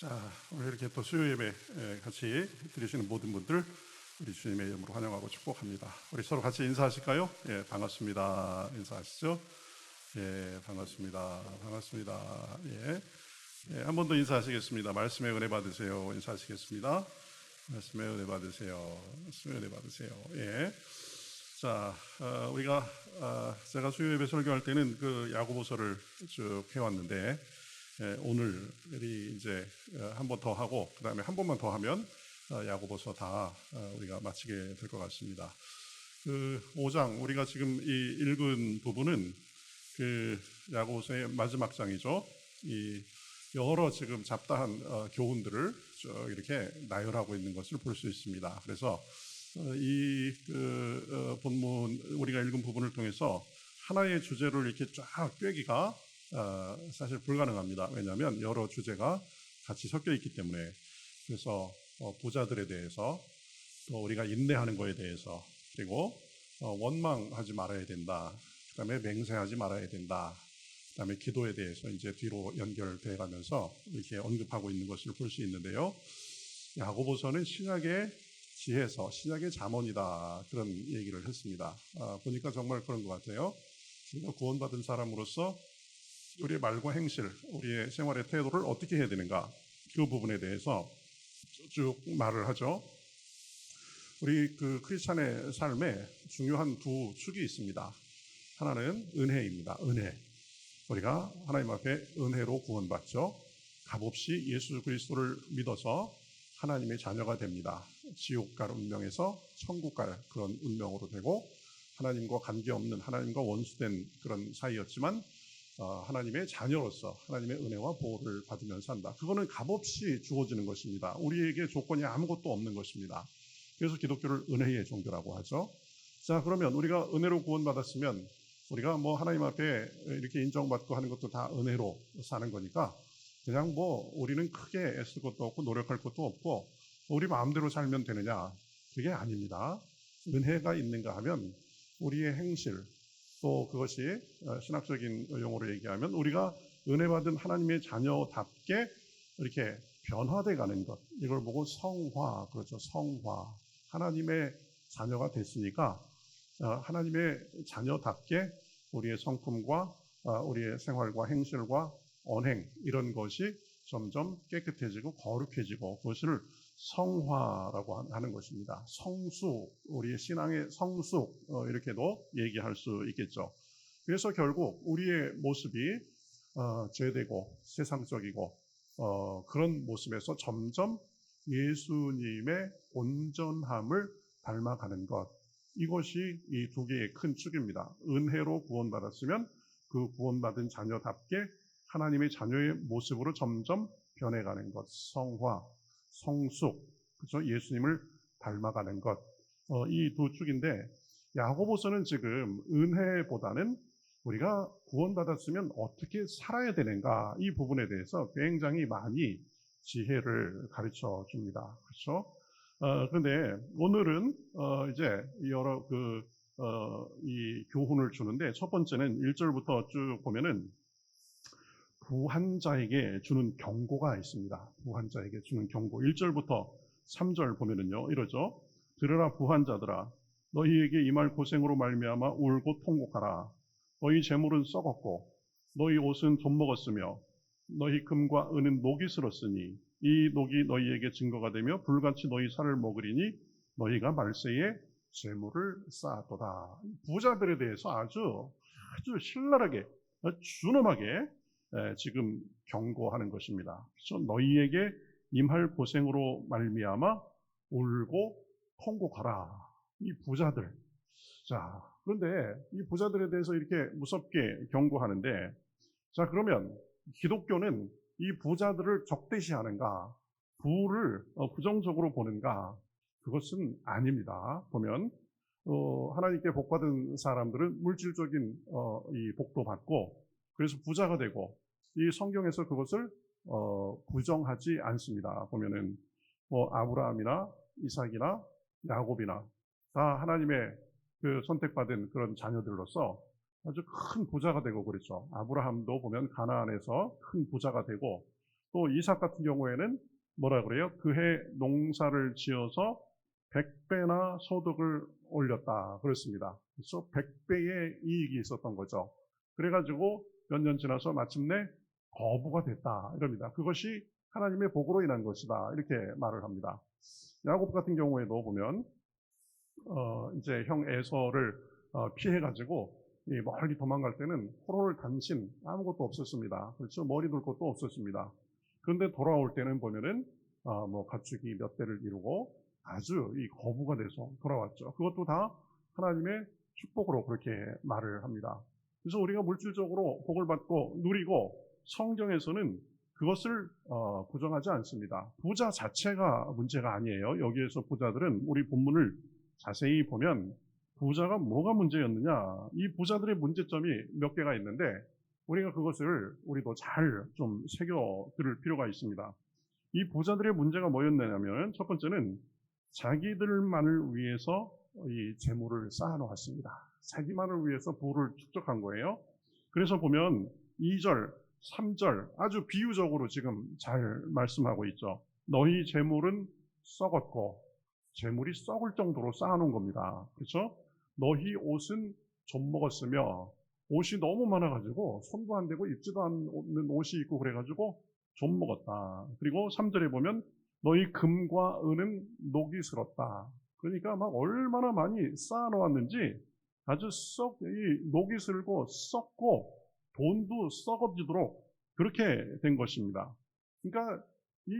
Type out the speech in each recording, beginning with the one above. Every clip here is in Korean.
자, 오늘 이렇게 또 수요 예배 같이 드리시는 모든 분들 우리 주님의 이름으로 환영하고 축복합니다. 우리 서로 같이 인사하실까요? 예, 반갑습니다. 인사하시죠? 예, 반갑습니다. 반갑습니다. 예, 한 번 더 인사하시겠습니다. 말씀의 은혜 받으세요. 인사하시겠습니다. 말씀의 은혜 받으세요. 말씀의 은혜 받으세요. 예. 자, 제가 수요 예배 설교할 때는 그 야고보서를 쭉 해왔는데, 오늘이 이제 한 번 더 하고 그 다음에 한 번만 더 하면 야고보서 다 우리가 마치게 될 것 같습니다. 그 5장 우리가 지금 이 읽은 부분은 그 야고보서의 마지막 장이죠. 이 여러 지금 잡다한 교훈들을 쭉 이렇게 나열하고 있는 것을 볼 수 있습니다. 그래서 이 본문 우리가 읽은 부분을 통해서 하나의 주제를 이렇게 쫙 꿰기가 사실 불가능합니다. 왜냐하면 여러 주제가 같이 섞여 있기 때문에. 그래서 부자들에 대해서, 또 우리가 인내하는 거에 대해서, 그리고 원망하지 말아야 된다, 그 다음에 맹세하지 말아야 된다, 그 다음에 기도에 대해서 이제 뒤로 연결돼 가면서 이렇게 언급하고 있는 것을 볼 수 있는데요. 야고보서는 신약의 지혜서, 신약의 잠언이다, 그런 얘기를 했습니다. 보니까 정말 그런 것 같아요. 우리가 구원받은 사람으로서 우리의 말과 행실, 우리의 생활의 태도를 어떻게 해야 되는가, 그 부분에 대해서 쭉 말을 하죠. 우리 그 크리스찬의 삶에 중요한 두 축이 있습니다. 하나는 은혜입니다. 은혜. 우리가 하나님 앞에 은혜로 구원받죠. 값없이 예수 그리스도를 믿어서 하나님의 자녀가 됩니다. 지옥 갈 운명에서 천국 갈 그런 운명으로 되고, 하나님과 관계없는, 하나님과 원수된 그런 사이였지만 하나님의 자녀로서 하나님의 은혜와 보호를 받으면서 산다. 그거는 값없이 주어지는 것입니다. 우리에게 조건이 아무것도 없는 것입니다. 그래서 기독교를 은혜의 종교라고 하죠. 자, 그러면 우리가 은혜로 구원받았으면 우리가 뭐 하나님 앞에 이렇게 인정받고 하는 것도 다 은혜로 사는 거니까 그냥 뭐 우리는 크게 애쓸 것도 없고 노력할 것도 없고 우리 마음대로 살면 되느냐? 그게 아닙니다. 은혜가 있는가 하면 우리의 행실, 또 그것이 신학적인 용어로 얘기하면 우리가 은혜 받은 하나님의 자녀답게 이렇게 변화돼 가는 것, 이걸 보고 성화, 그렇죠. 성화. 하나님의 자녀가 됐으니까 하나님의 자녀답게 우리의 성품과 우리의 생활과 행실과 언행, 이런 것이 점점 깨끗해지고 거룩해지고, 그것을 성화라고 하는 것입니다. 성숙, 우리의 신앙의 성숙, 이렇게도 얘기할 수 있겠죠. 그래서 결국 우리의 모습이 죄되고 세상적이고 그런 모습에서 점점 예수님의 온전함을 닮아가는 것, 이것이 이 두 개의 큰 축입니다. 은혜로 구원받았으면 그 구원받은 자녀답게 하나님의 자녀의 모습으로 점점 변해가는 것, 성화, 성숙, 그렇죠? 예수님을 닮아가는 것, 이 두 축인데, 야고보서는 지금 은혜보다는 우리가 구원받았으면 어떻게 살아야 되는가, 이 부분에 대해서 굉장히 많이 지혜를 가르쳐 줍니다. 그렇죠? 그런데 오늘은 이제 여러 이 교훈을 주는데, 첫 번째는 1절부터 쭉 보면은 부한 자에게 주는 경고가 있습니다. 부한 자에게 주는 경고. 1절부터 3절 보면은요, 이러죠. 들으라 부한 자들아, 너희에게 임할 고생으로 말미암아 울고 통곡하라. 너희 재물은 썩었고 너희 옷은 돈 먹었으며 너희 금과 은은 녹이 슬었으니 이 녹이 너희에게 증거가 되며 불같이 너희 살을 먹으리니 너희가 말세에 재물을 쌓았도다. 부자들에 대해서 아주 신랄하게, 준엄하게 지금 경고하는 것입니다. 그래서 너희에게 임할 고생으로 말미암아 울고 통곡하라. 이 부자들. 자, 그런데 이 부자들에 대해서 이렇게 무섭게 경고하는데, 자, 그러면 기독교는 이 부자들을 적대시하는가, 부를 부정적으로 보는가? 그것은 아닙니다. 보면 하나님께 복받은 사람들은 물질적인 이 복도 받고, 그래서 부자가 되고, 이 성경에서 그것을 부정하지 않습니다. 보면은 뭐 아브라함이나 이삭이나 야곱이나 다 하나님의 그 선택받은 그런 자녀들로서 아주 큰 부자가 되고 그렇죠. 아브라함도 보면 가나안에서 큰 부자가 되고, 또 이삭 같은 경우에는 뭐라 그래요? 그해 농사를 지어서 100배나 소득을 올렸다 그렇습니다. 그래서 100배의 이익이 있었던 거죠. 그래가지고 몇 년 지나서 마침내 거부가 됐다 이럽니다. 그것이 하나님의 복으로 인한 것이다 이렇게 말을 합니다. 야곱 같은 경우에도 보면 이제 형 에서를 피해가지고 멀리 도망갈 때는 포로를 단신 아무것도 없었습니다. 그렇죠? 머리 둘 것도 없었습니다. 그런데 돌아올 때는 보면은 뭐 가축이 몇 대를 이루고 아주 이 거부가 돼서 돌아왔죠. 그것도 다 하나님의 축복으로 그렇게 말을 합니다. 그래서 우리가 물질적으로 복을 받고 누리고 성경에서는 그것을 부정하지 않습니다. 부자 자체가 문제가 아니에요. 여기에서 부자들은 우리 본문을 자세히 보면 부자가 뭐가 문제였느냐, 이 부자들의 문제점이 몇 개가 있는데 우리가 그것을 우리도 잘 좀 새겨 들을 필요가 있습니다. 이 부자들의 문제가 뭐였냐면 첫 번째는 자기들만을 위해서 이 재물을 쌓아놓았습니다. 자기만을 위해서 부를 축적한 거예요. 그래서 보면 2절, 3절 아주 비유적으로 지금 잘 말씀하고 있죠. 너희 재물은 썩었고, 재물이 썩을 정도로 쌓아놓은 겁니다. 그렇죠? 너희 옷은 좀 먹었으며, 옷이 너무 많아가지고 손도 안 대고 입지도 않는 옷이 있고 그래가지고 좀 먹었다. 그리고 3절에 보면 너희 금과 은은 녹이 슬었다. 그러니까 막 얼마나 많이 쌓아놓았는지 아주 녹이 슬고 썩고 돈도 썩어지도록 그렇게 된 것입니다. 그러니까 이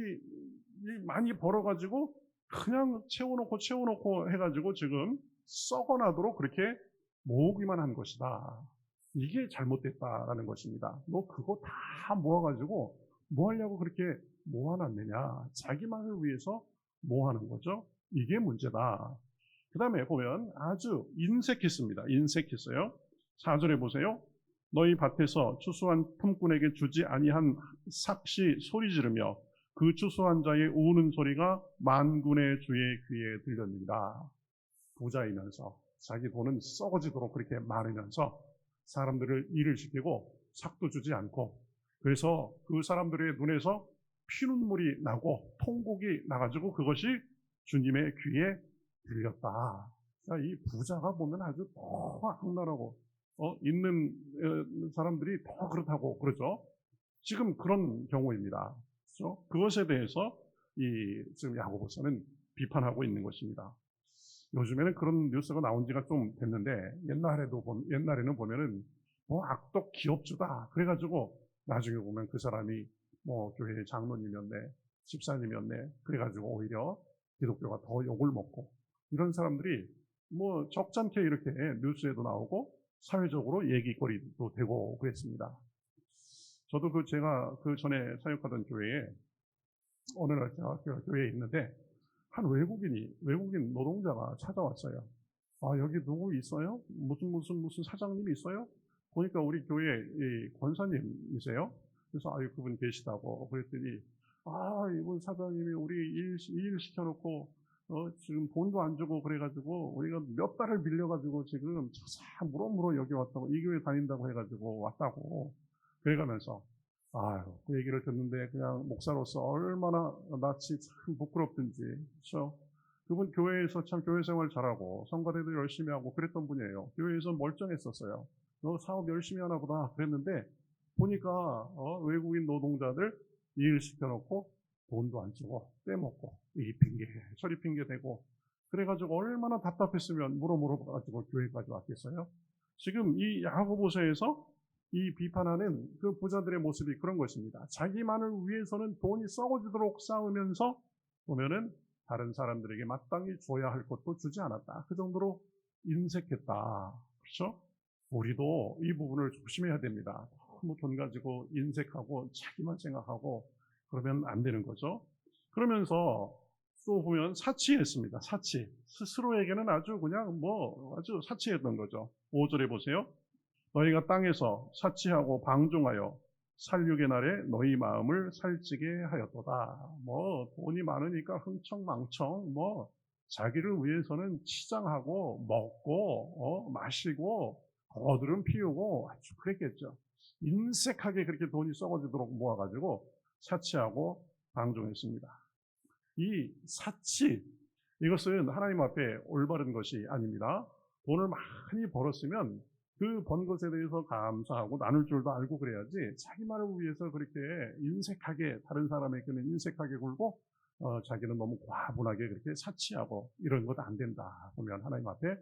많이 벌어가지고 그냥 채워놓고 해가지고 지금 썩어나도록 그렇게 모으기만 한 것이다. 이게 잘못됐다라는 것입니다. 너 그거 다 모아가지고 뭐 하려고 그렇게 모아놨느냐. 자기만을 위해서 모아하는 거죠. 이게 문제다. 그 다음에 보면 아주 인색했습니다. 인색했어요. 4절에 보세요. 너희 밭에서 추수한 품꾼에게 주지 아니한 삭시 소리 지르며 그 추수한 자의 우는 소리가 만군의 주의 귀에 들렸느니라. 부자이면서 자기 돈은 썩어지도록 그렇게 많으면서 사람들을 일을 시키고 삭도 주지 않고, 그래서 그 사람들의 눈에서 피눈물이 나고 통곡이 나가지고 그것이 주님의 귀에 들렸다. 이 부자가 보면 아주 더 악랄하고 있는 사람들이 더 그렇다고 그러죠. 지금 그런 경우입니다. 그렇죠? 그것에 대해서 지금 야고보서는 비판하고 있는 것입니다. 요즘에는 그런 뉴스가 나온 지가 좀 됐는데 옛날에는 보면은 뭐 악독 기업주다 그래가지고 나중에 보면 그 사람이 뭐 교회 장로님이었네, 집사님이었네, 그래가지고 오히려 기독교가 더 욕을 먹고 이런 사람들이 뭐 적잖게 이렇게 뉴스에도 나오고 사회적으로 얘기거리도 되고 그랬습니다. 저도 제가 그 전에 사역하던 교회에 어느 날 제가 교회에 있는데 한 외국인 노동자가 찾아왔어요. 아, 여기 누구 있어요? 무슨 사장님이 있어요? 보니까 우리 교회 권사님이세요. 그래서 그분 계시다고 그랬더니 이분 사장님이 우리 일 시켜놓고 지금 돈도 안 주고 그래가지고 우리가 몇 달을 빌려가지고 지금 무럭무럭 여기 왔다고, 이 교회 다닌다고 해가지고 왔다고 그래가면서 그 얘기를 듣는데 그냥 목사로서 얼마나 낯이 참 부끄럽든지. 그렇죠? 그분 교회에서 참 교회 생활 잘하고 성가대도 열심히 하고 그랬던 분이에요. 교회에서 멀쩡했었어요. 너 사업 열심히 하나 보다 그랬는데 보니까 외국인 노동자들 일 시켜놓고 돈도 안 주고 빼먹고 이 핑계 저리 핑계 대고 그래가지고 얼마나 답답했으면 물어가지고 교회까지 왔겠어요. 지금 이 야고보서에서 이 비판하는 그 부자들의 모습이 그런 것입니다. 자기만을 위해서는 돈이 썩어지도록 쌓으면서 보면은 다른 사람들에게 마땅히 줘야 할 것도 주지 않았다. 그 정도로 인색했다. 그렇죠? 우리도 이 부분을 조심해야 됩니다. 너무 돈 가지고 인색하고 자기만 생각하고 그러면 안 되는 거죠. 그러면서 또 보면 사치했습니다. 사치. 스스로에게는 아주 그냥 아주 사치했던 거죠. 5절에 보세요. 너희가 땅에서 사치하고 방종하여 살육의 날에 너희 마음을 살찌게 하였도다. 돈이 많으니까 흥청망청 자기를 위해서는 치장하고 먹고 마시고 거들은 피우고 아주 그랬겠죠. 인색하게 그렇게 돈이 썩어지도록 모아가지고 사치하고 방종했습니다. 이 사치, 이것은 하나님 앞에 올바른 것이 아닙니다. 돈을 많이 벌었으면 그 번 것에 대해서 감사하고 나눌 줄도 알고 그래야지 자기만을 위해서 그렇게 인색하게 다른 사람에게는 인색하게 굴고 자기는 너무 과분하게 그렇게 사치하고 이런 것 안 된다 보면 하나님 앞에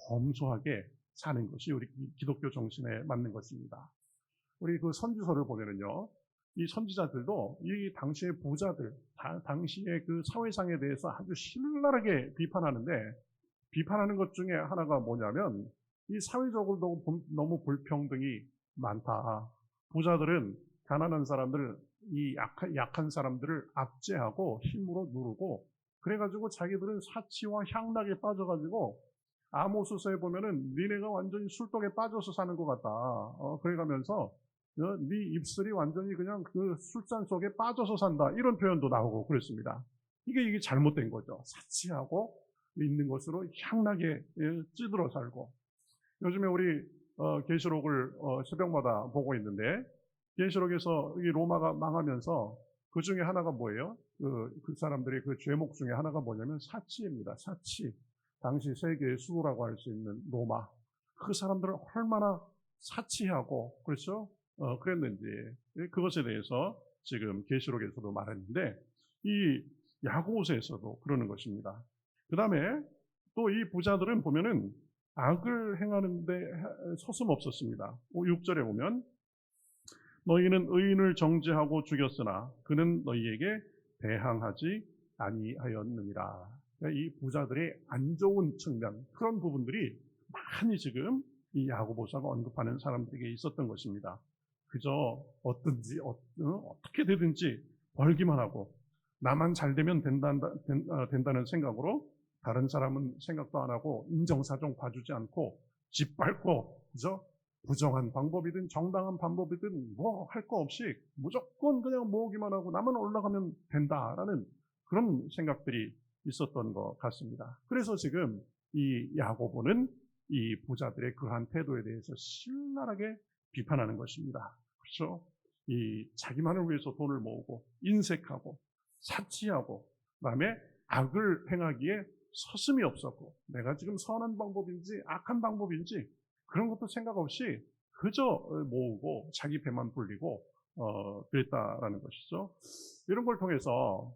검소하게 사는 것이 우리 기독교 정신에 맞는 것입니다. 우리 그 선지서를 보면은요, 이 선지자들도 이 당시의 부자들, 당시의 그 사회상에 대해서 아주 신랄하게 비판하는데, 비판하는 것 중에 하나가 뭐냐면 이 사회적으로 너무 불평등이 많다. 부자들은 가난한 사람들, 이 약한 사람들을 압제하고 힘으로 누르고, 그래가지고 자기들은 사치와 향락에 빠져가지고 아모스서에 보면은 니네가 완전히 술독에 빠져서 사는 것 같다. 그래가면서 네 입술이 완전히 그냥 그 술잔 속에 빠져서 산다. 이런 표현도 나오고 그랬습니다. 이게 잘못된 거죠. 사치하고 있는 것으로 향락에 찌들어 살고. 요즘에 우리 계시록을 새벽마다 보고 있는데 계시록에서 이 로마가 망하면서 그 중에 하나가 뭐예요? 그 사람들의 그 죄목 중에 하나가 뭐냐면 사치입니다. 사치. 당시 세계의 수도라고 할 수 있는 로마. 그 사람들은 얼마나 사치하고 그렇죠? 그랬는지 그것에 대해서 지금 계시록에서도 말했는데 이 야고보서에서도 그러는 것입니다. 그 다음에 또 이 부자들은 보면은 악을 행하는데 서슴없었습니다. 6절에 보면 너희는 의인을 정죄하고 죽였으나 그는 너희에게 대항하지 아니하였느니라. 이 부자들의 안 좋은 측면, 그런 부분들이 많이 지금 이 야고보서가 언급하는 사람들에게 있었던 것입니다. 그저 어떤지 어떻게 되든지 벌기만 하고 나만 잘 되면 된다는 생각으로 다른 사람은 생각도 안 하고 인정사정 봐주지 않고 짓밟고 그저 부정한 방법이든 정당한 방법이든 뭐 할 거 없이 무조건 그냥 모으기만 하고 나만 올라가면 된다라는 그런 생각들이 있었던 것 같습니다. 그래서 지금 이 야고보는 이 부자들의 그러한 태도에 대해서 신랄하게 비판하는 것입니다. 그렇죠? 이 자기만을 위해서 돈을 모으고 인색하고 사치하고 그다음에 악을 행하기에 서슴이 없었고 내가 지금 선한 방법인지 악한 방법인지 그런 것도 생각 없이 그저 모으고 자기 배만 불리고 그랬다라는 것이죠. 이런 걸 통해서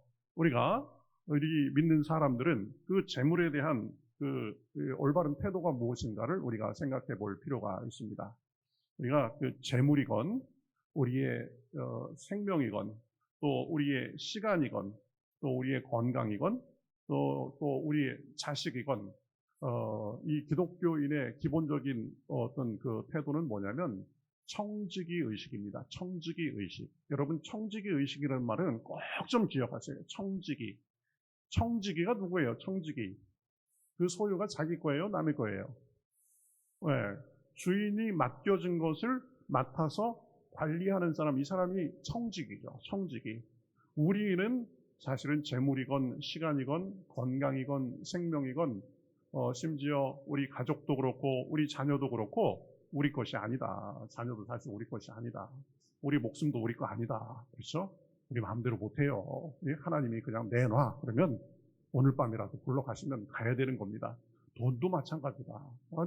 우리 믿는 사람들은 그 재물에 대한 그 올바른 태도가 무엇인가를 우리가 생각해 볼 필요가 있습니다. 우리가 그 재물이건 우리의 생명이건 또 우리의 시간이건 또 우리의 건강이건 또 우리의 자식이건 이 기독교인의 기본적인 어떤 그 태도는 뭐냐면 청지기 의식입니다. 청지기 의식. 여러분 청지기 의식이라는 말은 꼭 좀 기억하세요. 청지기. 청지기가 누구예요? 청지기. 그 소유가 자기 거예요? 남의 거예요? 네. 주인이 맡겨진 것을 맡아서 관리하는 사람, 이 사람이 청지기죠. 청지기. 우리는 사실은 재물이건 시간이건 건강이건 생명이건 심지어 우리 가족도 그렇고 우리 자녀도 그렇고 우리 것이 아니다. 자녀도 사실 우리 것이 아니다. 우리 목숨도 우리 거 아니다. 그렇죠? 우리 마음대로 못해요. 하나님이 그냥 내놔. 그러면 오늘 밤이라도 불러가시면 가야 되는 겁니다. 돈도 마찬가지다.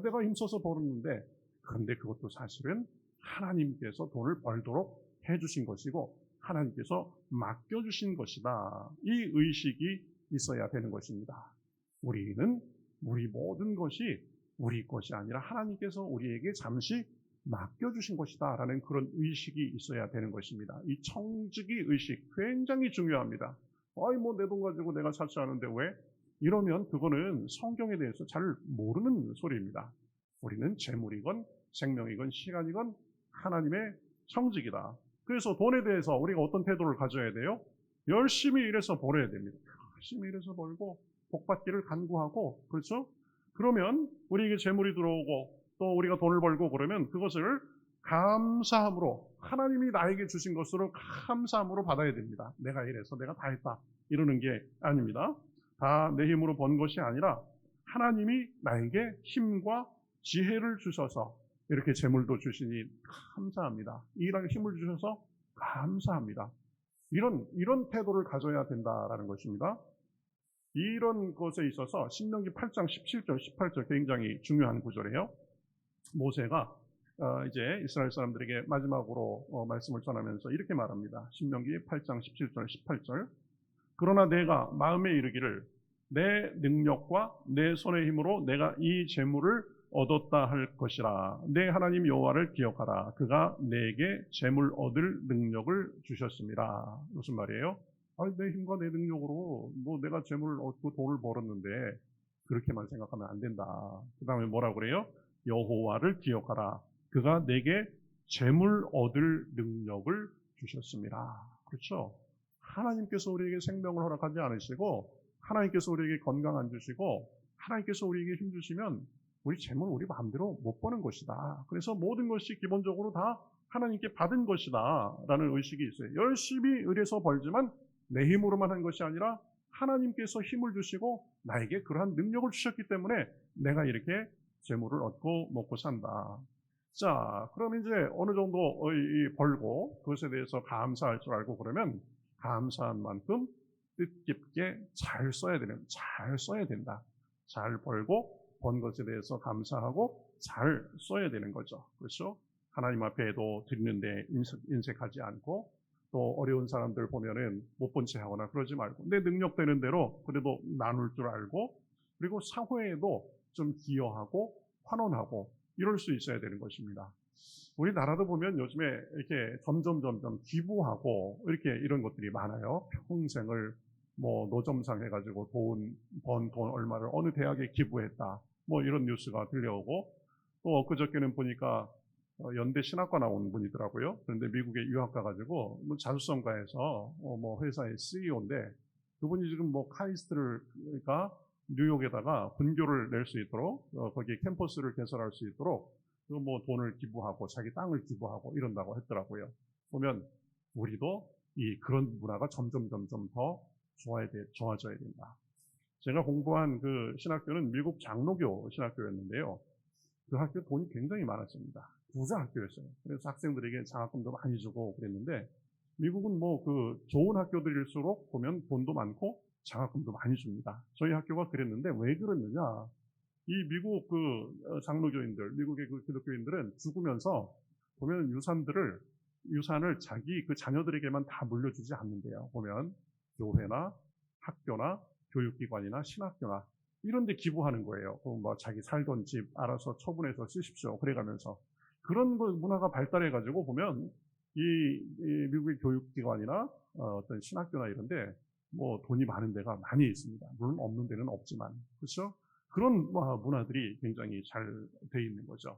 내가 힘써서 벌었는데 그런데 그것도 사실은 하나님께서 돈을 벌도록 해주신 것이고 하나님께서 맡겨주신 것이다. 이 의식이 있어야 되는 것입니다. 우리는 우리 모든 것이 우리 것이 아니라 하나님께서 우리에게 잠시 맡겨주신 것이다 라는 그런 의식이 있어야 되는 것입니다. 이 청지기 의식 굉장히 중요합니다. 뭐 내 돈 가지고 내가 사치하는데 왜? 이러면 그거는 성경에 대해서 잘 모르는 소리입니다. 우리는 재물이건 생명이건 시간이건 하나님의 청지기다. 그래서 돈에 대해서 우리가 어떤 태도를 가져야 돼요? 열심히 일해서 벌어야 됩니다. 열심히 일해서 벌고 복받기를 간구하고 그렇죠? 그러면 우리에게 재물이 들어오고 또 우리가 돈을 벌고 그러면 그것을 감사함으로 하나님이 나에게 주신 것으로 감사함으로 받아야 됩니다. 내가 이래서 내가 다 했다 이러는 게 아닙니다. 다 내 힘으로 번 것이 아니라 하나님이 나에게 힘과 지혜를 주셔서 이렇게 재물도 주시니 감사합니다. 일할 힘을 주셔서 감사합니다. 이런 태도를 가져야 된다라는 것입니다. 이런 것에 있어서 신명기 8장 17절, 18절 굉장히 중요한 구절이에요. 모세가 이제 이스라엘 사람들에게 마지막으로 말씀을 전하면서 이렇게 말합니다. 신명기 8장 17절, 18절. 그러나 내가 마음에 이르기를 내 능력과 내 손의 힘으로 내가 이 재물을 얻었다 할 것이라. 내 하나님 여호와를 기억하라. 그가 내게 재물 얻을 능력을 주셨습니다. 무슨 말이에요? 아니, 내 힘과 내 능력으로 뭐 내가 재물을 얻고 돈을 벌었는데 그렇게만 생각하면 안 된다. 그 다음에 뭐라고 그래요? 여호와를 기억하라. 그가 내게 재물 얻을 능력을 주셨습니다. 그렇죠? 하나님께서 우리에게 생명을 허락하지 않으시고 하나님께서 우리에게 건강 안 주시고 하나님께서 우리에게 힘 주시면 우리 재물 우리 마음대로 못 버는 것이다. 그래서 모든 것이 기본적으로 다 하나님께 받은 것이다 라는 의식이 있어요. 열심히 일해서 벌지만 내 힘으로만 한 것이 아니라 하나님께서 힘을 주시고 나에게 그러한 능력을 주셨기 때문에 내가 이렇게 재물을 얻고 먹고 산다. 자, 그럼 이제 어느 정도 벌고 그것에 대해서 감사할 줄 알고 그러면 감사한 만큼 뜻깊게 잘 써야 된다. 잘 벌고 번 것에 대해서 감사하고 잘 써야 되는 거죠. 그렇죠? 하나님 앞에도 드리는데 인색하지 않고 또 어려운 사람들 보면은 못 본 채 하거나 그러지 말고 내 능력되는 대로 그래도 나눌 줄 알고 그리고 사회에도 좀 기여하고 환원하고 이럴 수 있어야 되는 것입니다. 우리나라도 보면 요즘에 이렇게 점점 기부하고 이렇게 이런 것들이 많아요. 평생을 뭐 노점상 해가지고 번 돈 얼마를 어느 대학에 기부했다. 뭐 이런 뉴스가 들려오고 또 그저께는 보니까 연대 신학과 나온 분이더라고요. 그런데 미국에 유학 가가지고 뭐 자수성가해서 뭐 회사의 CEO인데 그분이 지금 뭐 카이스트가 뉴욕에다가 분교를 낼 수 있도록 거기 캠퍼스를 개설할 수 있도록 뭐 돈을 기부하고 자기 땅을 기부하고 이런다고 했더라고요. 보면 우리도 그런 문화가 점점 더 좋아져야 된다. 제가 공부한 그 신학교는 미국 장로교 신학교였는데요. 그 학교 돈이 굉장히 많았습니다. 부자 학교였어요. 그래서 학생들에게 장학금도 많이 주고 그랬는데 미국은 뭐 그 좋은 학교들일수록 보면 돈도 많고 장학금도 많이 줍니다. 저희 학교가 그랬는데 왜 그랬느냐? 이 미국 그 장로교인들, 미국의 그 기독교인들은 죽으면서 보면 유산을 자기 그 자녀들에게만 다 물려주지 않는데요. 보면 교회나 학교나 교육기관이나 신학교나 이런 데 기부하는 거예요. 뭐 자기 살던 집 알아서 처분해서 쓰십시오. 그래가면서 그런 문화가 발달해가지고 보면 이 미국의 교육기관이나 어떤 신학교나 이런데 뭐 돈이 많은 데가 많이 있습니다. 물론 없는 데는 없지만 그렇죠? 그런 문화들이 굉장히 잘 돼 있는 거죠.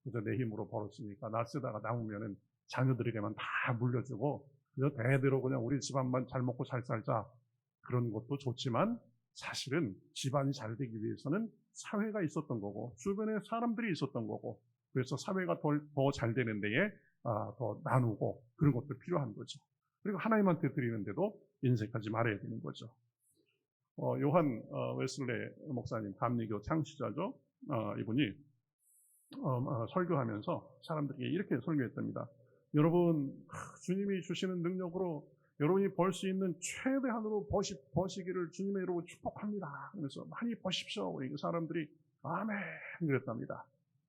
그래서 내 힘으로 벌었으니까 나 쓰다가 남으면은 자녀들에게만 다 물려주고 그래서 대대로 그냥 우리 집안만 잘 먹고 잘 살자 그런 것도 좋지만 사실은 집안이 잘 되기 위해서는 사회가 있었던 거고 주변에 사람들이 있었던 거고 그래서 사회가 더 잘 되는 데에 더 나누고 그런 것도 필요한 거죠. 그리고 하나님한테 드리는데도 인색하지 말아야 되는 거죠. 요한 웨슬레 목사님, 감리교 창시자죠. 이분이 설교하면서 사람들에게 이렇게 설교했답니다. 여러분, 주님이 주시는 능력으로 여러분이 벌 수 있는 최대한으로 버시기를 주님의 이름으로 축복합니다. 그래서 많이 버십시오. 그러니까 사람들이 아멘 그랬답니다.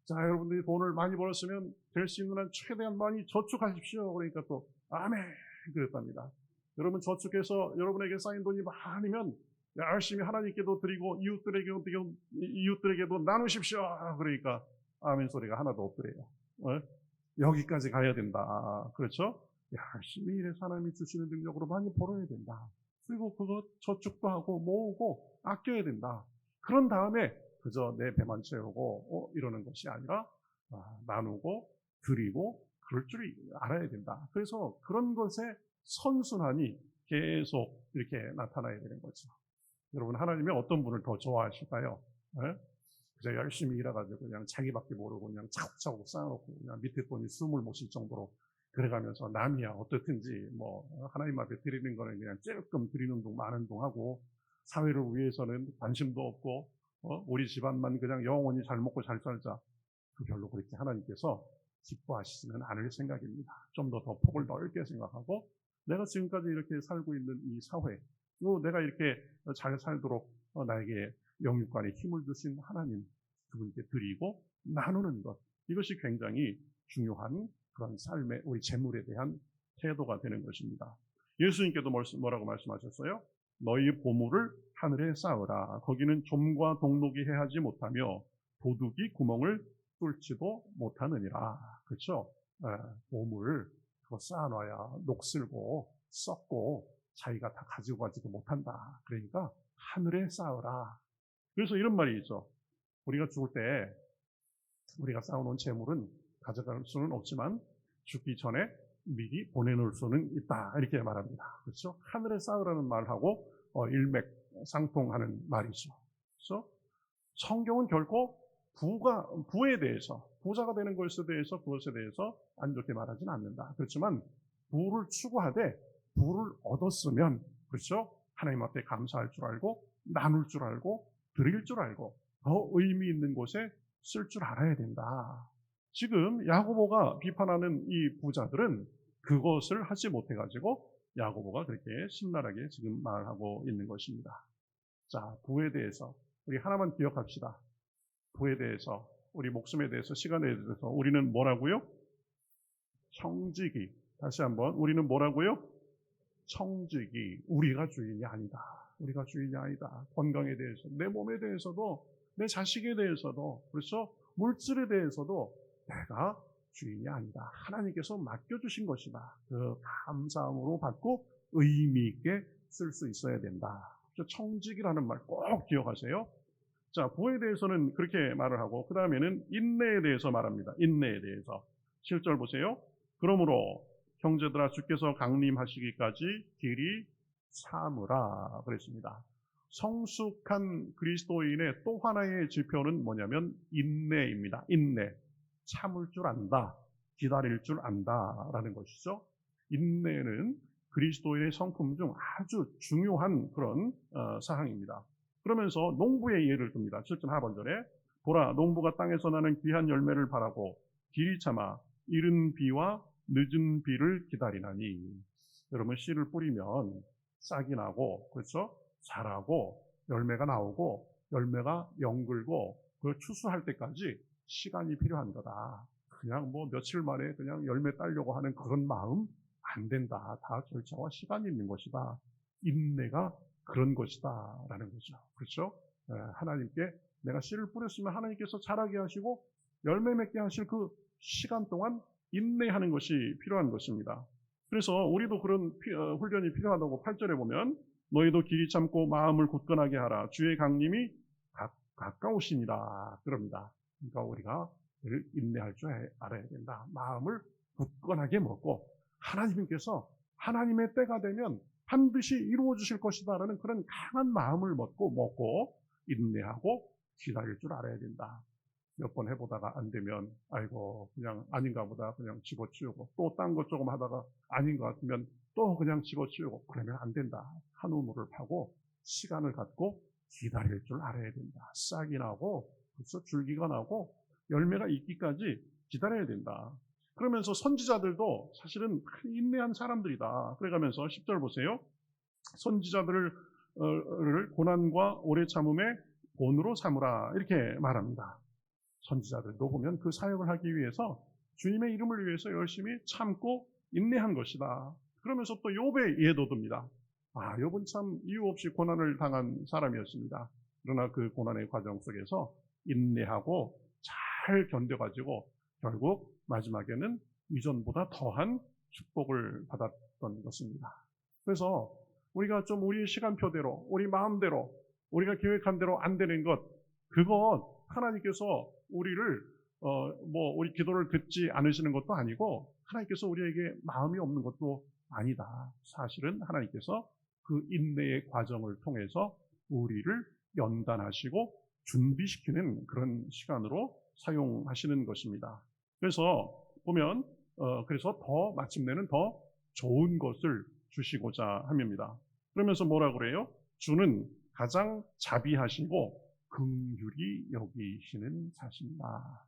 자, 여러분들이 돈을 많이 벌었으면 될 수 있는 한 최대한 많이 저축하십시오. 그러니까 또 아멘 그랬답니다. 여러분 저축해서 여러분에게 쌓인 돈이 많으면 열심히 하나님께도 드리고 이웃들에게도 나누십시오. 그러니까 아멘 소리가 하나도 없더래요. 여기까지 가야 된다. 그렇죠? 열심히 일해서 하나님이 주시는 능력으로 많이 벌어야 된다. 그리고 그거 저축도 하고 모으고 아껴야 된다. 그런 다음에 그저 내 배만 채우고 이러는 것이 아니라 나누고 드리고 그럴 줄 알아야 된다. 그래서 그런 것에 선순환이 계속 이렇게 나타나야 되는 거죠. 여러분 하나님이 어떤 분을 더 좋아하실까요? 그저 열심히 일해가지고 그냥 자기밖에 모르고 그냥 차곡차곡 쌓아놓고 그냥 밑에 돈이 숨을 못 쉴 정도로 그래가면서 남이야 어떻든지 뭐 하나님 앞에 드리는 거는 그냥 찔끔 드리는 동 많은 동 하고 사회를 위해서는 관심도 없고 우리 집안만 그냥 영원히 잘 먹고 잘 살자. 별로 그렇게 하나님께서 기뻐하시지는 않을 생각입니다. 좀 더 폭을 넓게 생각하고 내가 지금까지 이렇게 살고 있는 이 사회, 또 내가 이렇게 잘 살도록 나에게 영육간에 힘을 주신 하나님 그분께 드리고 나누는 것, 이것이 굉장히 중요한 그런 삶의 우리 재물에 대한 태도가 되는 것입니다. 예수님께도 뭐라고 말씀하셨어요? 너희 보물을 하늘에 쌓으라. 거기는 좀과 동록이 해하지 못하며 도둑이 구멍을 뚫지도 못하느니라. 그렇죠? 보물 그거 쌓아놔야 녹슬고 썩고 자기가 다 가지고 가지도 못한다. 그러니까 하늘에 쌓으라. 그래서 이런 말이 있죠. 우리가 죽을 때 우리가 쌓아놓은 재물은 가져갈 수는 없지만 죽기 전에 미리 보내놓을 수는 있다. 이렇게 말합니다. 그렇죠? 하늘에 쌓으라는 말하고 일맥상통하는 말이죠. 그래서 성경은 결코 부에 대해서, 부자가 되는 것에 대해서, 그것에 대해서 안 좋게 말하지는 않는다. 그렇지만 부를 추구하되 부를 얻었으면, 그렇죠? 하나님 앞에 감사할 줄 알고 나눌 줄 알고 드릴 줄 알고 더 의미 있는 곳에 쓸 줄 알아야 된다. 지금 야고보가 비판하는 이 부자들은 그것을 하지 못해가지고 야고보가 그렇게 심란하게 지금 말하고 있는 것입니다. 자, 부에 대해서 우리 하나만 기억합시다. 부에 대해서, 우리 목숨에 대해서, 시간에 대해서 우리는 뭐라고요? 청지기. 다시 한번, 우리는 뭐라고요? 청지기. 우리가 주인이 아니다. 우리가 주인이 아니다. 건강에 대해서, 내 몸에 대해서도, 내 자식에 대해서도, 그렇죠? 물질에 대해서도 내가 주인이 아니다. 하나님께서 맡겨주신 것이다. 그 감사함으로 받고 의미 있게 쓸 수 있어야 된다. 청직이라는 말 꼭 기억하세요. 자, 부에 대해서는 그렇게 말을 하고 그 다음에는 인내에 대해서 말합니다. 인내에 대해서. 7절 보세요. 그러므로 형제들아 주께서 강림하시기까지 길이 참으라 그랬습니다. 성숙한 그리스도인의 또 하나의 지표는 뭐냐면 인내입니다. 인내. 참을 줄 안다. 기다릴 줄 안다라는 것이죠. 인내는 그리스도인의 성품 중 아주 중요한 그런 사항입니다. 그러면서 농부의 예를 듭니다. 7절 하반절에 보라 농부가 땅에서 나는 귀한 열매를 바라고 길이 참아 이른 비와 늦은 비를 기다리나니. 여러분 씨를 뿌리면 싹이 나고 그렇죠? 자라고 열매가 나오고 열매가 연글고 그 추수할 때까지 시간이 필요한 거다. 그냥 뭐 며칠 만에 그냥 열매 따려고 하는 그런 마음 안 된다. 다 절차와 시간이 있는 것이다. 인내가 그런 것이다 라는 거죠. 그렇죠? 하나님께 내가 씨를 뿌렸으면 하나님께서 자라게 하시고 열매 맺게 하실 그 시간 동안 인내하는 것이 필요한 것입니다. 그래서 우리도 그런 훈련이 필요하다고 8절에 보면 너희도 길이 참고 마음을 굳건하게 하라. 주의 강림이 가까우시니라 그럽니다. 그러니까 우리가 인내할 줄 알아야 된다. 마음을 굳건하게 먹고 하나님께서 하나님의 때가 되면 반드시 이루어 주실 것이다라는 그런 강한 마음을 먹고 인내하고 기다릴 줄 알아야 된다. 몇 번 해보다가 안 되면 아이고 그냥 아닌가 보다 그냥 집어치우고 또 딴 것 조금 하다가 아닌 것 같으면 또 그냥 집어치우고 그러면 안 된다. 한 우물을 파고 시간을 갖고 기다릴 줄 알아야 된다. 싹이 나고 벌써 줄기가 나고 열매가 있기까지 기다려야 된다. 그러면서 선지자들도 사실은 인내한 사람들이다. 그래가면서 10절 보세요. 선지자들을 고난과 오래 참음의 본으로 삼으라 이렇게 말합니다. 선지자들도 보면 그 사역을 하기 위해서 주님의 이름을 위해서 열심히 참고 인내한 것이다. 그러면서 또 욥의 예도 듭니다. 욥은 참 이유 없이 고난을 당한 사람이었습니다. 그러나 그 고난의 과정 속에서 인내하고 잘 견뎌가지고 결국 마지막에는 이전보다 더한 축복을 받았던 것입니다. 그래서 우리가 좀 우리 시간표대로, 우리 마음대로, 우리가 계획한 대로 안 되는 것, 그것 하나님께서 우리를 우리 기도를 듣지 않으시는 것도 아니고 하나님께서 우리에게 마음이 없는 것도 아니다. 사실은 하나님께서 그 인내의 과정을 통해서 우리를 연단하시고 준비시키는 그런 시간으로 사용하시는 것입니다. 그래서 보면 그래서 더 마침내는 더 좋은 것을 주시고자 함입니다. 그러면서 뭐라고 그래요? 주는 가장 자비하시고 긍휼히 여기시는 자신이다.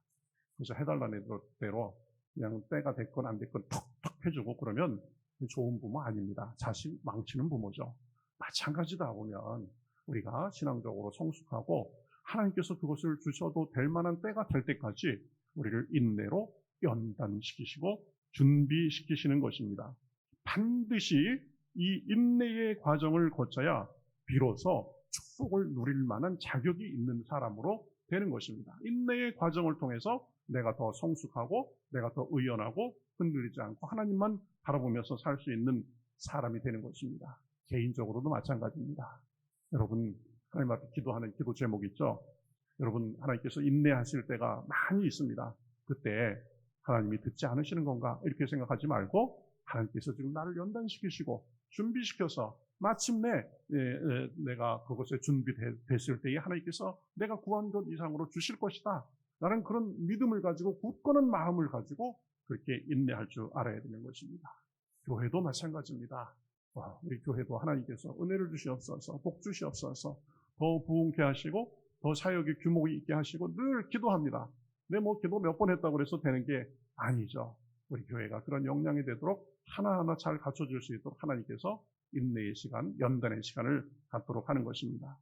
그래서 해달라는 대로 그냥 때가 됐건 안 됐건 턱턱 해주고 그러면 좋은 부모 아닙니다. 자식 망치는 부모죠. 마찬가지다 보면 우리가 신앙적으로 성숙하고 하나님께서 그것을 주셔도 될 만한 때가 될 때까지 우리를 인내로 연단시키시고 준비시키시는 것입니다. 반드시 이 인내의 과정을 거쳐야 비로소 축복을 누릴 만한 자격이 있는 사람으로 되는 것입니다. 인내의 과정을 통해서 내가 더 성숙하고 내가 더 의연하고 흔들리지 않고 하나님만 바라보면서 살 수 있는 사람이 되는 것입니다. 개인적으로도 마찬가지입니다. 여러분 하나님 앞에 기도하는 기도 제목 있죠? 여러분 하나님께서 인내하실 때가 많이 있습니다. 그때 하나님이 듣지 않으시는 건가 이렇게 생각하지 말고 하나님께서 지금 나를 연단시키시고 준비시켜서 마침내 내가 그것에 준비됐을 때에 하나님께서 내가 구한 것 이상으로 주실 것이다 라는 그런 믿음을 가지고 굳건한 마음을 가지고 그렇게 인내할 줄 알아야 되는 것입니다. 교회도 마찬가지입니다. 우리 교회도 하나님께서 은혜를 주시옵소서, 복 주시옵소서, 더 부흥케 하시고 더 사역의 규모가 있게 하시고 늘 기도합니다. 기도 몇 번 했다고 해서 되는 게 아니죠. 우리 교회가 그런 역량이 되도록 하나하나 잘 갖춰줄 수 있도록 하나님께서 인내의 시간, 연단의 시간을 갖도록 하는 것입니다.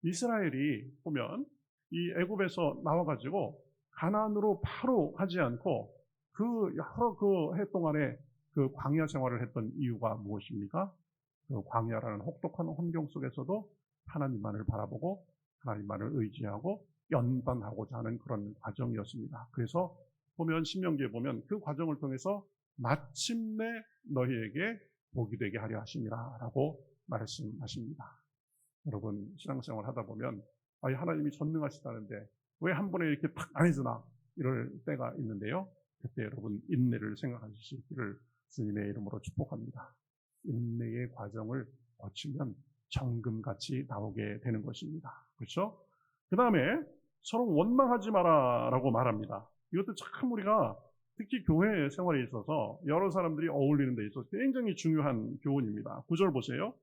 이스라엘이 보면 이 애굽에서 나와가지고 가나안으로 바로 가지 않고 그 여러 그 해 동안에 그 광야 생활을 했던 이유가 무엇입니까? 그 광야라는 혹독한 환경 속에서도 하나님만을 바라보고 하나님만을 의지하고 연단하고자 하는 그런 과정이었습니다. 그래서 보면 신명기에 보면 그 과정을 통해서 마침내 너희에게 복이 되게 하려 하심이라 라고 말씀하십니다. 여러분 신앙생활 하다 보면 하나님이 전능하시다는데 왜 한 번에 이렇게 탁 안 해주나 이럴 때가 있는데요. 그때 여러분 인내를 생각하실 수 있기를 주님의 이름으로 축복합니다. 인내의 과정을 거치면 정금같이 나오게 되는 것입니다. 그렇죠? 그 다음에 서로 원망하지 마라 라고 말합니다. 이것도 참 우리가 특히 교회 생활에 있어서 여러 사람들이 어울리는 데 있어서 굉장히 중요한 교훈입니다. 9절 보세요.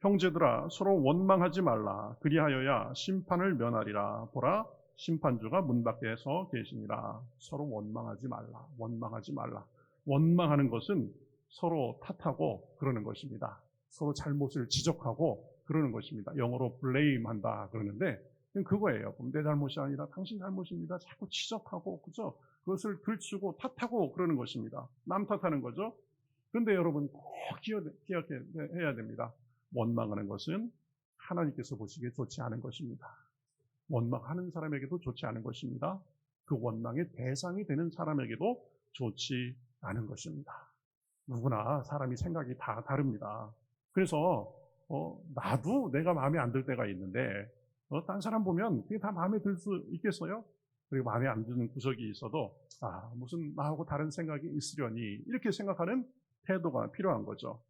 형제들아 서로 원망하지 말라. 그리하여야 심판을 면하리라. 보라 심판주가 문 밖에서 계시니라. 서로 원망하지 말라. 원망하지 말라. 원망하는 것은 서로 탓하고 그러는 것입니다. 서로 잘못을 지적하고 그러는 것입니다. 영어로 blame한다 그러는데 그거예요. 내 잘못이 아니라 당신 잘못입니다. 자꾸 지적하고 그죠? 그것을 들추고 탓하고 그러는 것입니다. 남 탓하는 거죠. 그런데 여러분 꼭 기억해야 됩니다. 원망하는 것은 하나님께서 보시기에 좋지 않은 것입니다. 원망하는 사람에게도 좋지 않은 것입니다. 그 원망의 대상이 되는 사람에게도 좋지 않은 것입니다. 누구나 사람이 생각이 다 다릅니다. 그래서 나도 내가 마음에 안 들 때가 있는데 딴 사람 보면 그게 다 마음에 들 수 있겠어요? 그리고 마음에 안 드는 구석이 있어도 무슨 나하고 다른 생각이 있으려니 이렇게 생각하는 태도가 필요한 거죠.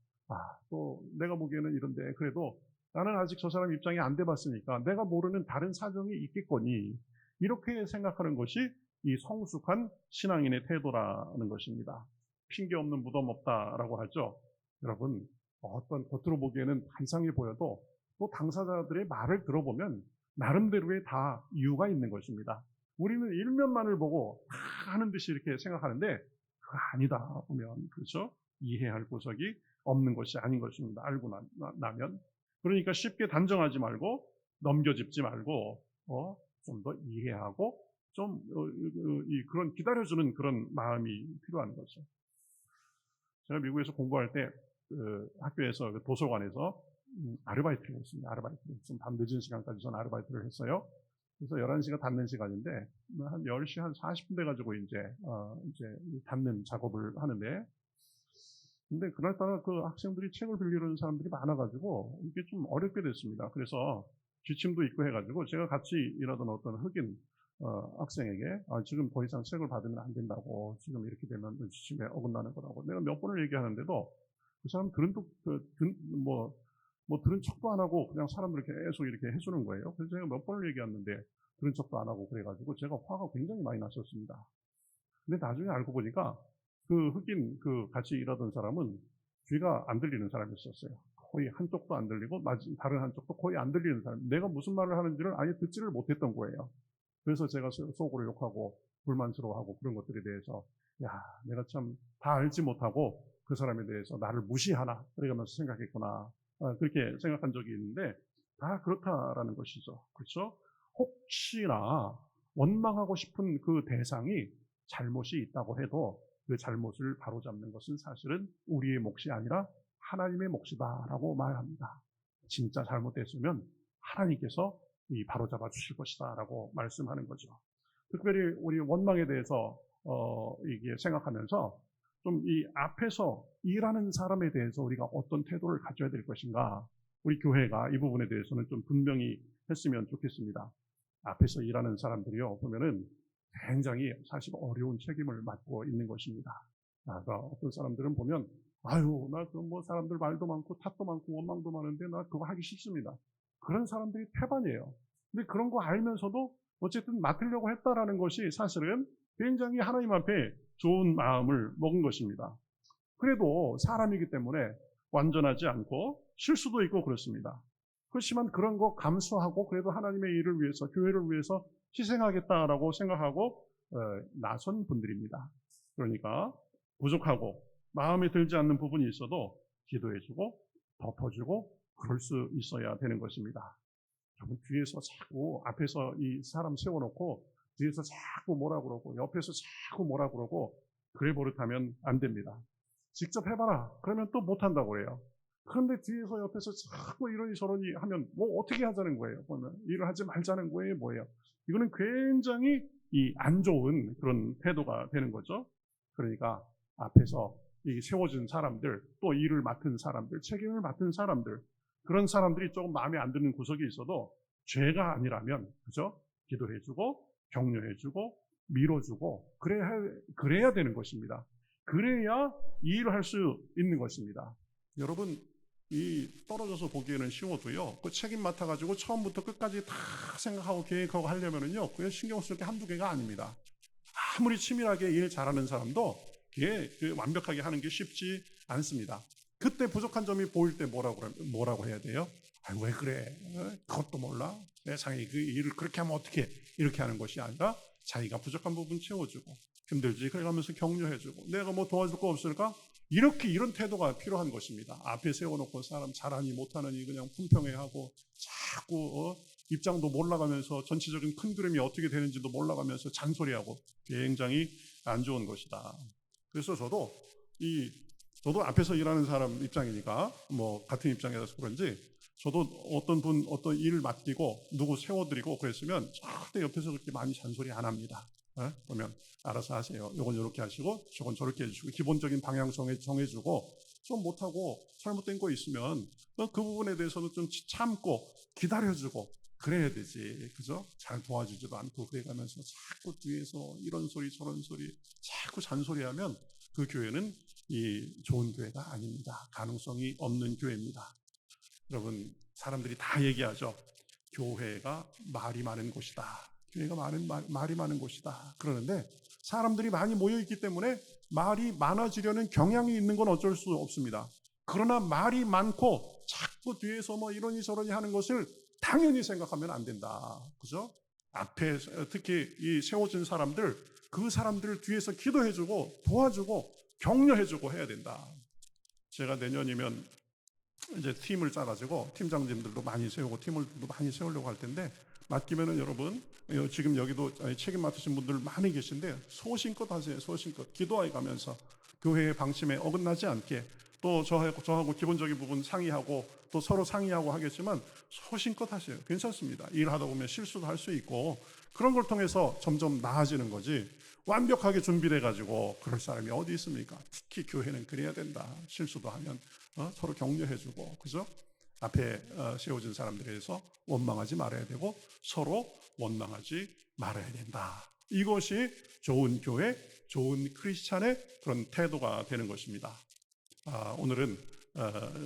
또 내가 보기에는 이런데 그래도 나는 아직 저 사람 입장이 안 돼봤으니까 내가 모르는 다른 사정이 있겠거니 이렇게 생각하는 것이 이 성숙한 신앙인의 태도라는 것입니다. 핑계 없는 무덤 없다라고 하죠. 여러분 어떤 겉으로 보기에는 이상해 보여도 또 당사자들의 말을 들어보면 나름대로의 다 이유가 있는 것입니다. 우리는 일면만을 보고 다 하는 듯이 이렇게 생각하는데 그거 아니다 보면 그렇죠? 이해할 구석이 없는 것이 아닌 것입니다. 알고 나면 그러니까 쉽게 단정하지 말고 넘겨짚지 말고 좀 더 이해하고 좀 그런 기다려주는 그런 마음이 필요한 거죠. 제가 미국에서 공부할 때 학교에서 도서관에서 아르바이트를 했습니다. 좀 밤 늦은 시간까지 전 아르바이트를 했어요. 그래서 11시가 닫는 시간인데 한 10시 한 40분 돼가지고 이제 닫는 작업을 하는데 근데 그날따라 그 학생들이 책을 빌리는 사람들이 많아가지고 이게 좀 어렵게 됐습니다. 그래서 지침도 있고 해가지고 제가 같이 일하던 어떤 흑인 학생에게 지금 더 이상 책을 받으면 안 된다고 지금 이렇게 되면 지침에 어긋나는 거라고 내가 몇 번을 얘기하는데도 그 사람 들은 척도 안 하고 그냥 사람들 계속 이렇게 해주는 거예요. 그래서 제가 몇 번을 얘기했는데 들은 척도 안 하고 그래가지고 제가 화가 굉장히 많이 났었습니다. 근데 나중에 알고 보니까 그 흑인 같이 일하던 사람은 귀가 안 들리는 사람이었어요. 거의 한쪽도 안 들리고 다른 한쪽도 거의 안 들리는 사람. 내가 무슨 말을 하는지를 아예 듣지를 못했던 거예요. 그래서 제가 속으로 욕하고 불만스러워하고 그런 것들에 대해서 내가 참 다 알지 못하고 그 사람에 대해서 나를 무시하나 그러면서 생각했구나. 그렇게 생각한 적이 있는데 다 그렇다라는 것이죠. 그렇죠? 혹시나 원망하고 싶은 그 대상이 잘못이 있다고 해도 그 잘못을 바로잡는 것은 사실은 우리의 몫이 아니라 하나님의 몫이다라고 말합니다. 진짜 잘못됐으면 하나님께서 이 바로잡아 주실 것이다라고 말씀하는 거죠. 특별히 우리 원망에 대해서 이게 생각하면서 좀 이 앞에서 일하는 사람에 대해서 우리가 어떤 태도를 가져야 될 것인가, 우리 교회가 이 부분에 대해서는 좀 분명히 했으면 좋겠습니다. 앞에서 일하는 사람들이요 보면은 굉장히 사실 어려운 책임을 맡고 있는 것입니다. 그러니까 어떤 사람들은 보면 아유 나 그 뭐 사람들 말도 많고 탓도 많고 원망도 많은데 나 그거 하기 싫습니다. 그런 사람들이 태반이에요. 근데 그런 거 알면서도 어쨌든 맡으려고 했다라는 것이 사실은 굉장히 하나님 앞에 좋은 마음을 먹은 것입니다. 그래도 사람이기 때문에 완전하지 않고 실수도 있고 그렇습니다. 그렇지만 그런 거 감수하고 그래도 하나님의 일을 위해서 교회를 위해서 희생하겠다라고 생각하고 나선 분들입니다. 그러니까 부족하고 마음에 들지 않는 부분이 있어도 기도해주고 덮어주고 그럴 수 있어야 되는 것입니다. 여러분 뒤에서 자꾸 앞에서 이 사람 세워놓고 뒤에서 자꾸 뭐라 그러고 옆에서 자꾸 뭐라 그러고 그래 버릇하면 안 됩니다. 직접 해봐라. 그러면 또 못한다고 그래요. 그런데 뒤에서 옆에서 자꾸 이러니 저러니 하면 뭐 어떻게 하자는 거예요. 보면 일을 하지 말자는 거예요. 뭐예요. 이거는 굉장히 이 안 좋은 그런 태도가 되는 거죠. 그러니까 앞에서 이 세워진 사람들, 또 일을 맡은 사람들, 책임을 맡은 사람들, 그런 사람들이 조금 마음에 안 드는 구석이 있어도 죄가 아니라면, 그죠? 기도해주고, 격려해주고, 밀어주고, 그래야 되는 것입니다. 그래야 이 일을 할 수 있는 것입니다. 여러분, 이 떨어져서 보기에는 쉬워도요, 그 책임 맡아가지고 처음부터 끝까지 다 생각하고 계획하고 하려면은요, 그게 신경 쓸 게 한두 개가 아닙니다. 아무리 치밀하게 일 잘하는 사람도 그게 완벽하게 하는 게 쉽지 않습니다. 그때 부족한 점이 보일 때 뭐라고 해야 돼요? 아유, 왜 그래? 그것도 몰라? 세상에 그 일을 그렇게 하면 어떻게? 이렇게 하는 것이 아니라 자기가 부족한 부분 채워주고 힘들지 그래가면서 격려해주고 내가 뭐 도와줄 거 없을까? 이렇게 이런 태도가 필요한 것입니다. 앞에 세워놓고 사람 잘하니 못하느니 그냥 품평해하고 자꾸 입장도 몰라가면서 전체적인 큰 그림이 어떻게 되는지도 몰라가면서 잔소리하고 굉장히 안 좋은 것이다. 그래서 저도 앞에서 일하는 사람 입장이니까 뭐 같은 입장이라서 그런지 저도 어떤 일을 맡기고 누구 세워드리고 그랬으면 절대 옆에서 그렇게 많이 잔소리 안 합니다. 보면 알아서 하세요. 요건 이렇게 하시고 저건 저렇게 해주시고 기본적인 방향 정해주고 좀 못하고 잘못된 거 있으면 그 부분에 대해서는 좀 참고 기다려주고 그래야 되지. 그죠? 잘 도와주지도 않고 그래가면서 자꾸 뒤에서 이런 소리 저런 소리 자꾸 잔소리하면 그 교회는 이 좋은 교회가 아닙니다. 가능성이 없는 교회입니다. 여러분 사람들이 다 얘기하죠. 교회가 말이 많은 곳이다. 교회가 말이 많은 곳이다. 그러는데 사람들이 많이 모여있기 때문에 말이 많아지려는 경향이 있는 건 어쩔 수 없습니다. 그러나 말이 많고 자꾸 뒤에서 뭐 이러니 저러니 하는 것을 당연히 생각하면 안 된다. 그죠? 앞에 특히 이 세워진 사람들, 그 사람들 뒤에서 기도해주고 도와주고 격려해주고 해야 된다. 제가 내년이면 이제 팀을 짜가지고 팀장님들도 많이 세우고 팀을도 많이 세우려고 할 텐데 맡기면은 여러분 지금 여기도 책임 맡으신 분들 많이 계신데 소신껏 하세요. 소신껏 기도해 가면서 교회의 방침에 어긋나지 않게 또 저하고 기본적인 부분 상의하고 또 서로 상의하고 하겠지만 소신껏 하세요. 괜찮습니다. 일하다 보면 실수도 할 수 있고 그런 걸 통해서 점점 나아지는 거지 완벽하게 준비돼 가지고 그럴 사람이 어디 있습니까? 특히 교회는 그래야 된다. 실수도 하면 서로 격려해주고 그죠? 앞에 세워진 사람들에 대해서 원망하지 말아야 되고 서로 원망하지 말아야 된다. 이것이 좋은 교회, 좋은 크리스찬의 그런 태도가 되는 것입니다. 오늘은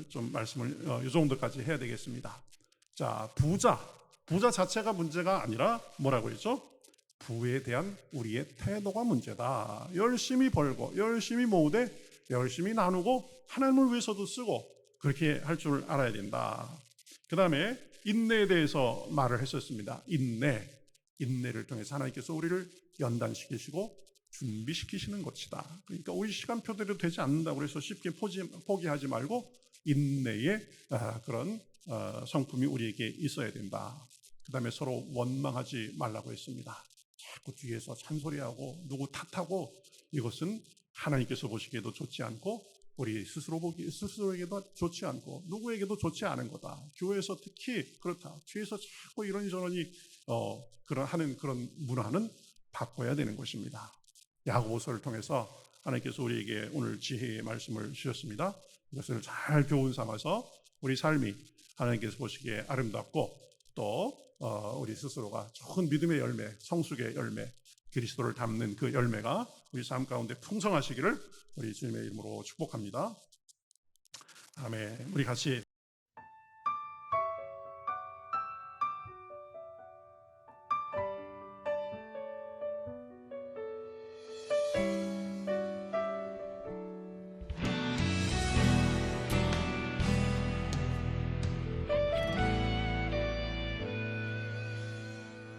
좀 말씀을 이 정도까지 해야 되겠습니다. 자, 부자 자체가 문제가 아니라 뭐라고 했죠? 부에 대한 우리의 태도가 문제다. 열심히 벌고 열심히 모으되 열심히 나누고 하나님을 위해서도 쓰고 그렇게 할 줄 알아야 된다. 그 다음에 인내에 대해서 말을 했었습니다. 인내를 통해서 하나님께서 우리를 연단시키시고 준비시키시는 것이다. 그러니까 우리 시간표대로 되지 않는다고 해서 쉽게 포기하지 말고 인내의 그런 성품이 우리에게 있어야 된다. 그 다음에 서로 원망하지 말라고 했습니다. 자꾸 뒤에서 잔소리하고 누구 탓하고 이것은 하나님께서 보시기에도 좋지 않고 우리 스스로에게도 좋지 않고 누구에게도 좋지 않은 거다. 교회에서 특히 그렇다. 뒤에서 자꾸 이런저런이 하는 그런 문화는 바꿔야 되는 것입니다. 야고보서를 통해서 하나님께서 우리에게 오늘 지혜의 말씀을 주셨습니다. 이것을 잘 교훈 삼아서 우리 삶이 하나님께서 보시기에 아름답고 또 우리 스스로가 좋은 믿음의 열매, 성숙의 열매, 그리스도를 담는 그 열매가 우리 삶 가운데 풍성하시기를 우리 주님의 이름으로 축복합니다. 아멘. 우리 같이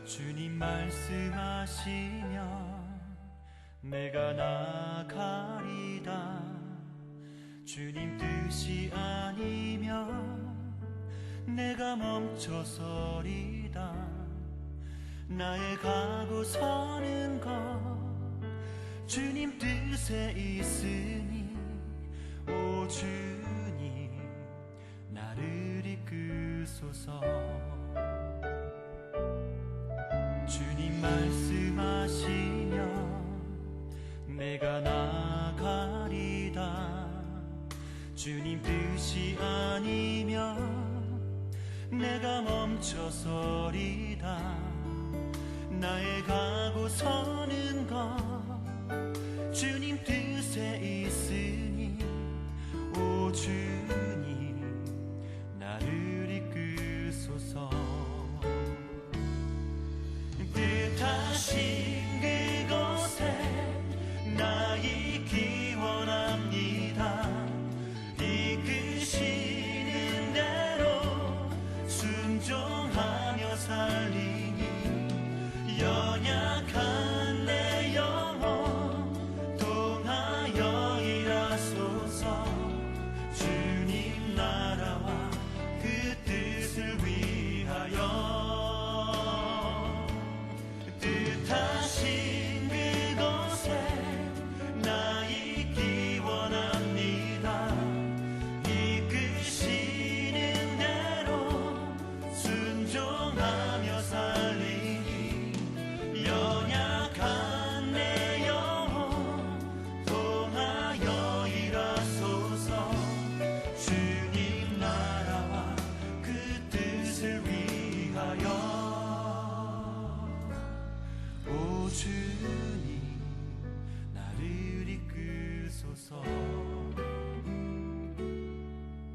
주님 말씀하시면 내가 나가리다. 주님 뜻이 아니면 내가 멈춰서리다. 나의 가고 서는 것 주님 뜻에 있으니 오 주님 나를 이끄소서. 주님 말씀하시면 내가 나가리다. 주님 뜻이 아니면 내가 멈춰서리다. 나의 가고 서는 것 주님 뜻에 있으니 오 주님 나를